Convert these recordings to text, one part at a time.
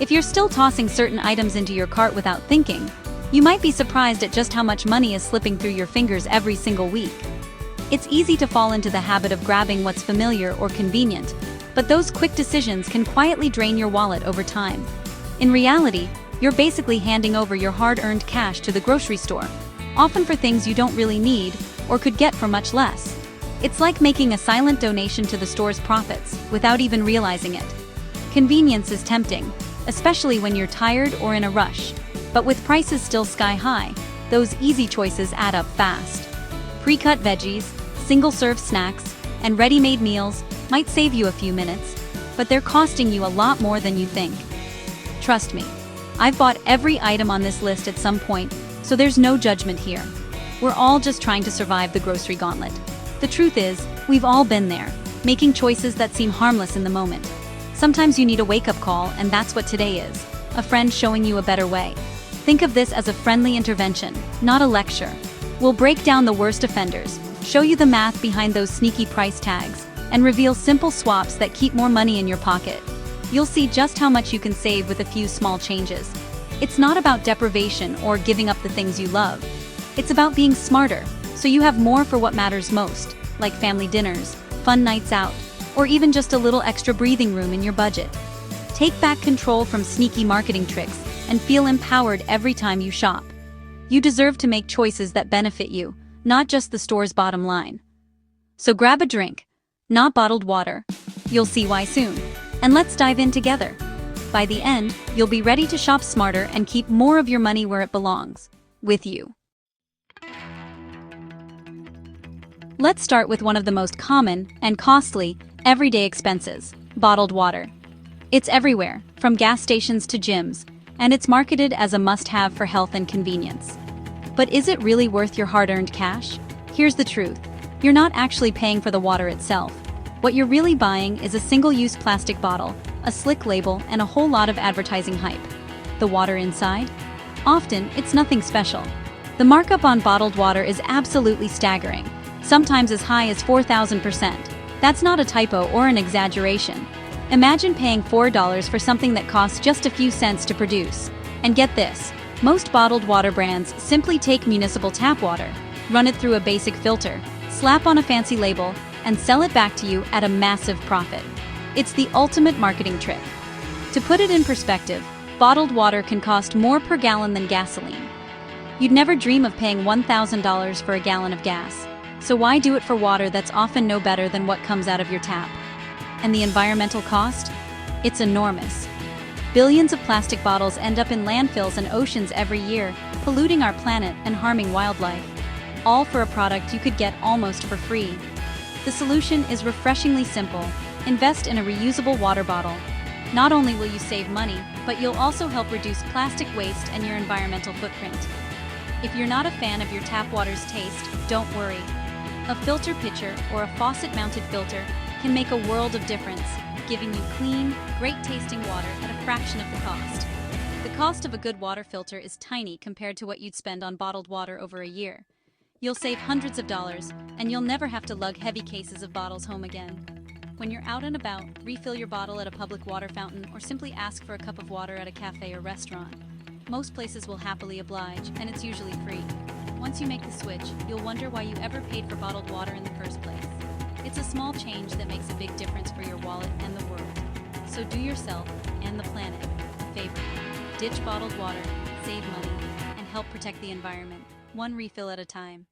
If you're still tossing certain items into your cart without thinking, you might be surprised at just how much money is slipping through your fingers every single week. It's easy to fall into the habit of grabbing what's familiar or convenient, but those quick decisions can quietly drain your wallet over time. In reality, you're basically handing over your hard-earned cash to the grocery store, often for things you don't really need or could get for much less. It's like making a silent donation to the store's profits without even realizing it. Convenience is tempting, especially when you're tired or in a rush. But with prices still sky-high, those easy choices add up fast. Pre-cut veggies, single-serve snacks, and ready-made meals might save you a few minutes, but they're costing you a lot more than you think. Trust me, I've bought every item on this list at some point, so there's no judgment here. We're all just trying to survive the grocery gauntlet. The truth is, we've all been there, making choices that seem harmless in the moment. Sometimes you need a wake-up call, and that's what today is. A friend showing you a better way. Think of this as a friendly intervention, not a lecture. We'll break down the worst offenders, show you the math behind those sneaky price tags, and reveal simple swaps that keep more money in your pocket. You'll see just how much you can save with a few small changes. It's not about deprivation or giving up the things you love. It's about being smarter, so you have more for what matters most, like family dinners, fun nights out, or even just a little extra breathing room in your budget. Take back control from sneaky marketing tricks and feel empowered every time you shop. You deserve to make choices that benefit you, not just the store's bottom line. So grab a drink, not bottled water. You'll see why soon. And let's dive in together. By the end, you'll be ready to shop smarter and keep more of your money where it belongs, with you. Let's start with one of the most common and costly everyday expenses, bottled water. It's everywhere, from gas stations to gyms, and it's marketed as a must-have for health and convenience. But is it really worth your hard-earned cash? Here's the truth. You're not actually paying for the water itself. What you're really buying is a single-use plastic bottle, a slick label, and a whole lot of advertising hype. The water inside? Often, it's nothing special. The markup on bottled water is absolutely staggering, sometimes as high as 4,000%. That's not a typo or an exaggeration. Imagine paying $4 for something that costs just a few cents to produce. And get this, most bottled water brands simply take municipal tap water, run it through a basic filter, slap on a fancy label, and sell it back to you at a massive profit. It's the ultimate marketing trick. To put it in perspective, bottled water can cost more per gallon than gasoline. You'd never dream of paying $1,000 for a gallon of gas. So why do it for water that's often no better than what comes out of your tap? And the environmental cost? It's enormous. Billions of plastic bottles end up in landfills and oceans every year, polluting our planet and harming wildlife. All for a product you could get almost for free. The solution is refreshingly simple. Invest in a reusable water bottle. Not only will you save money, but you'll also help reduce plastic waste and your environmental footprint. If you're not a fan of your tap water's taste, don't worry. A filter pitcher or a faucet-mounted filter can make a world of difference, giving you clean, great-tasting water at a fraction of the cost. The cost of a good water filter is tiny compared to what you'd spend on bottled water over a year. You'll save hundreds of dollars, and you'll never have to lug heavy cases of bottles home again. When you're out and about, refill your bottle at a public water fountain or simply ask for a cup of water at a cafe or restaurant. Most places will happily oblige, and it's usually free. Once you make the switch, you'll wonder why you ever paid for bottled water in the first place. It's a small change that makes a big difference for your wallet and the world. So do yourself and the planet a favor. Ditch bottled water, save money, and help protect the environment, one refill at a time.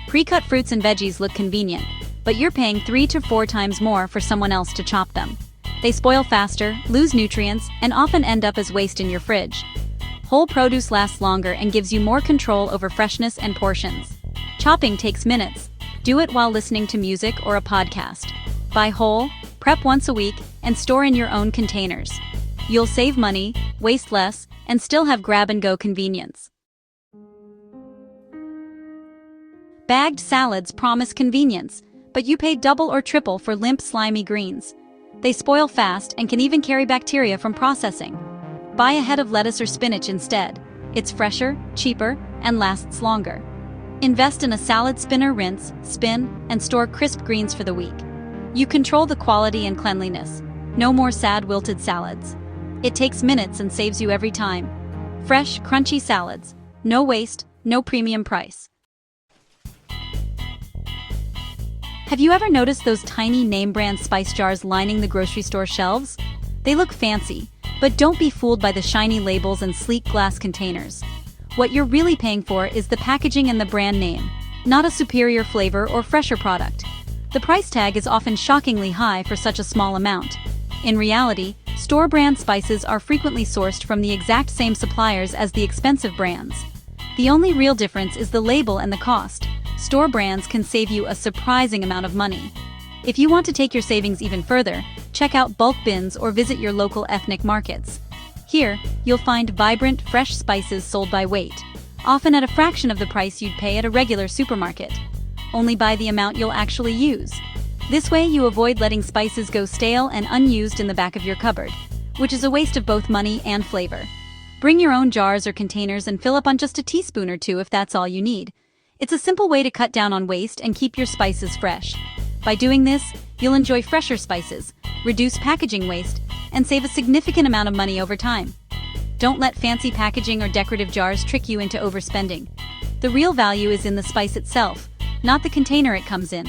Pre-cut fruits and veggies look convenient, but you're paying 3 to 4 times more for someone else to chop them. They spoil faster, lose nutrients, and often end up as waste in your fridge. Whole produce lasts longer and gives you more control over freshness and portions. Chopping takes minutes. Do it while listening to music or a podcast. Buy whole, prep once a week, and store in your own containers. You'll save money, waste less, and still have grab-and-go convenience. Bagged salads promise convenience, but you pay double or triple for limp, slimy greens. They spoil fast and can even carry bacteria from processing. Buy a head of lettuce or spinach instead. It's fresher, cheaper, and lasts longer. Invest in a salad spinner, rinse, spin, and store crisp greens for the week. You control the quality and cleanliness. No more sad wilted salads. It takes minutes and saves you every time. Fresh, crunchy salads. No waste, no premium price. Have you ever noticed those tiny name-brand spice jars lining the grocery store shelves? They look fancy, but don't be fooled by the shiny labels and sleek glass containers. What you're really paying for is the packaging and the brand name, not a superior flavor or fresher product. The price tag is often shockingly high for such a small amount. In reality, store-brand spices are frequently sourced from the exact same suppliers as the expensive brands. The only real difference is the label and the cost. Store brands can save you a surprising amount of money. If you want to take your savings even further, check out bulk bins or visit your local ethnic markets. Here, you'll find vibrant, fresh spices sold by weight, often at a fraction of the price you'd pay at a regular supermarket. Only buy the amount you'll actually use. This way you avoid letting spices go stale and unused in the back of your cupboard, which is a waste of both money and flavor. Bring your own jars or containers and fill up on just a teaspoon or two if that's all you need. It's a simple way to cut down on waste and keep your spices fresh. By doing this, you'll enjoy fresher spices, reduce packaging waste, and save a significant amount of money over time. Don't let fancy packaging or decorative jars trick you into overspending. The real value is in the spice itself, not the container it comes in.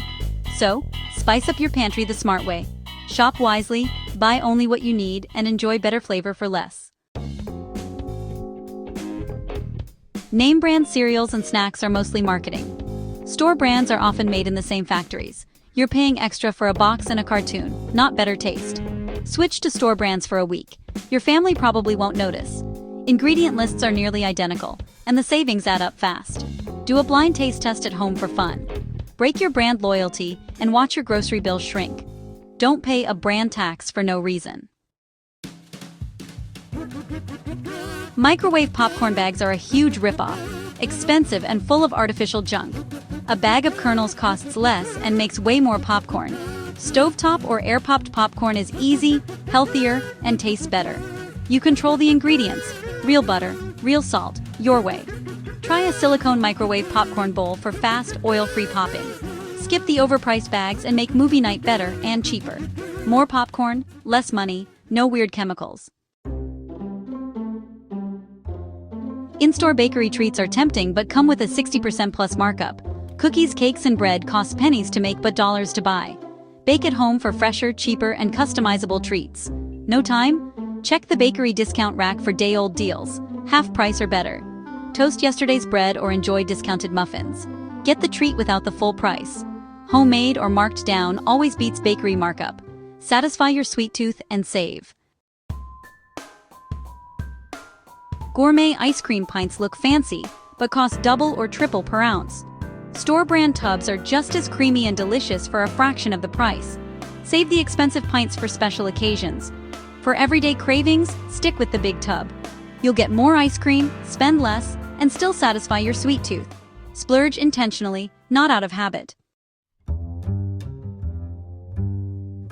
So, spice up your pantry the smart way. Shop wisely, buy only what you need, and enjoy better flavor for less. Name brand cereals and snacks are mostly marketing. Store brands are often made in the same factories. You're paying extra for a box and a cartoon, not better taste. Switch to store brands for a week. Your family probably won't notice. Ingredient lists are nearly identical, and the savings add up fast. Do a blind taste test at home for fun. Break your brand loyalty and watch your grocery bill shrink. Don't pay a brand tax for no reason. Microwave popcorn bags are a huge ripoff, expensive and full of artificial junk. A bag of kernels costs less and makes way more popcorn. Stovetop or air-popped popcorn is easy, healthier, and tastes better. You control the ingredients, real butter, real salt, your way. Try a silicone microwave popcorn bowl for fast, oil-free popping. Skip the overpriced bags and make movie night better and cheaper. More popcorn, less money, no weird chemicals. In-store bakery treats are tempting but come with a 60% plus markup. Cookies, cakes, and bread cost pennies to make but dollars to buy. Bake at home for fresher, cheaper, and customizable treats. No time? Check the bakery discount rack for day-old deals, half price or better. Toast yesterday's bread or enjoy discounted muffins. Get the treat without the full price. Homemade or marked down always beats bakery markup. Satisfy your sweet tooth and save. Gourmet ice cream pints look fancy, but cost double or triple per ounce. Store-brand tubs are just as creamy and delicious for a fraction of the price. Save the expensive pints for special occasions. For everyday cravings, stick with the big tub. You'll get more ice cream, spend less, and still satisfy your sweet tooth. Splurge intentionally, not out of habit.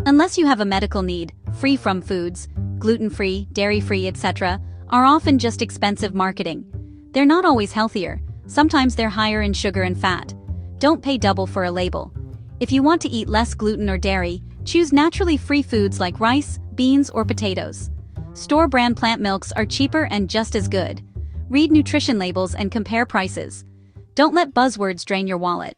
Unless you have a medical need, free from foods, gluten-free, dairy-free, etc., are often just expensive marketing. They're not always healthier. Sometimes they're higher in sugar and fat. Don't pay double for a label. If you want to eat less gluten or dairy, choose naturally free foods like rice, beans, or potatoes. Store-brand plant milks are cheaper and just as good. Read nutrition labels and compare prices. Don't let buzzwords drain your wallet.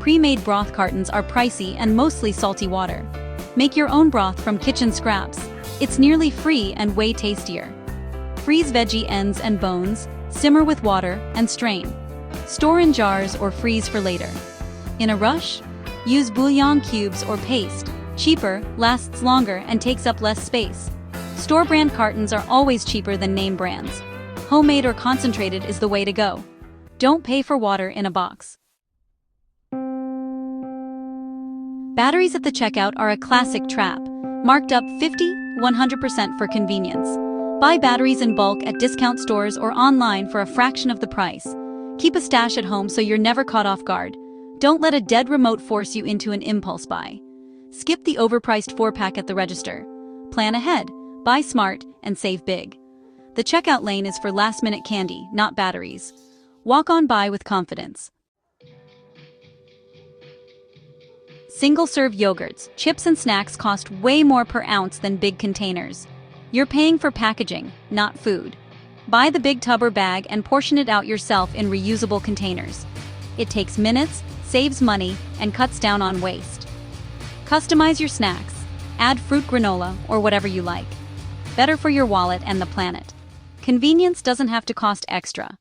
Pre-made broth cartons are pricey and mostly salty water. Make your own broth from kitchen scraps. It's nearly free and way tastier. Freeze veggie ends and bones, simmer with water, and strain. Store in jars or freeze for later. In a rush? Use bouillon cubes or paste. Cheaper, lasts longer, and takes up less space. Store-brand cartons are always cheaper than name brands. Homemade or concentrated is the way to go. Don't pay for water in a box. Batteries at the checkout are a classic trap. Marked up 50–100% for convenience. Buy batteries in bulk at discount stores or online for a fraction of the price. Keep a stash at home so you're never caught off guard. Don't let a dead remote force you into an impulse buy. Skip the overpriced 4-pack at the register. Plan ahead, buy smart, and save big. The checkout lane is for last-minute candy, not batteries. Walk on by with confidence. Single-serve yogurts, chips and snacks cost way more per ounce than big containers. You're paying for packaging, not food. Buy the big tub or bag and portion it out yourself in reusable containers. It takes minutes, saves money, and cuts down on waste. Customize your snacks. Add fruit granola or whatever you like. Better for your wallet and the planet. Convenience doesn't have to cost extra.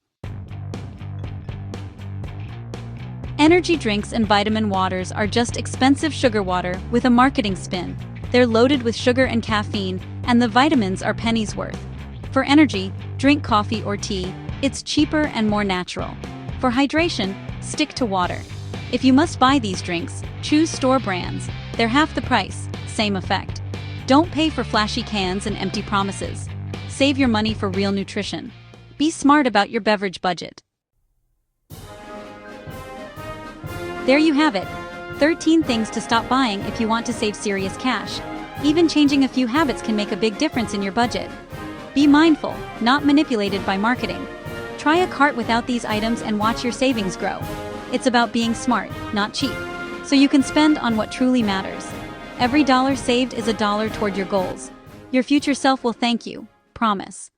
Energy drinks and vitamin waters are just expensive sugar water with a marketing spin. They're loaded with sugar and caffeine, and the vitamins are pennies worth. For energy, drink coffee or tea. It's cheaper and more natural. For hydration, stick to water. If you must buy these drinks, choose store brands. They're half the price, same effect. Don't pay for flashy cans and empty promises. Save your money for real nutrition. Be smart about your beverage budget. There you have it. 13 things to stop buying if you want to save serious cash. Even changing a few habits can make a big difference in your budget. Be mindful, not manipulated by marketing. Try a cart without these items and watch your savings grow. It's about being smart, not cheap, so you can spend on what truly matters. Every dollar saved is a dollar toward your goals. Your future self will thank you, promise.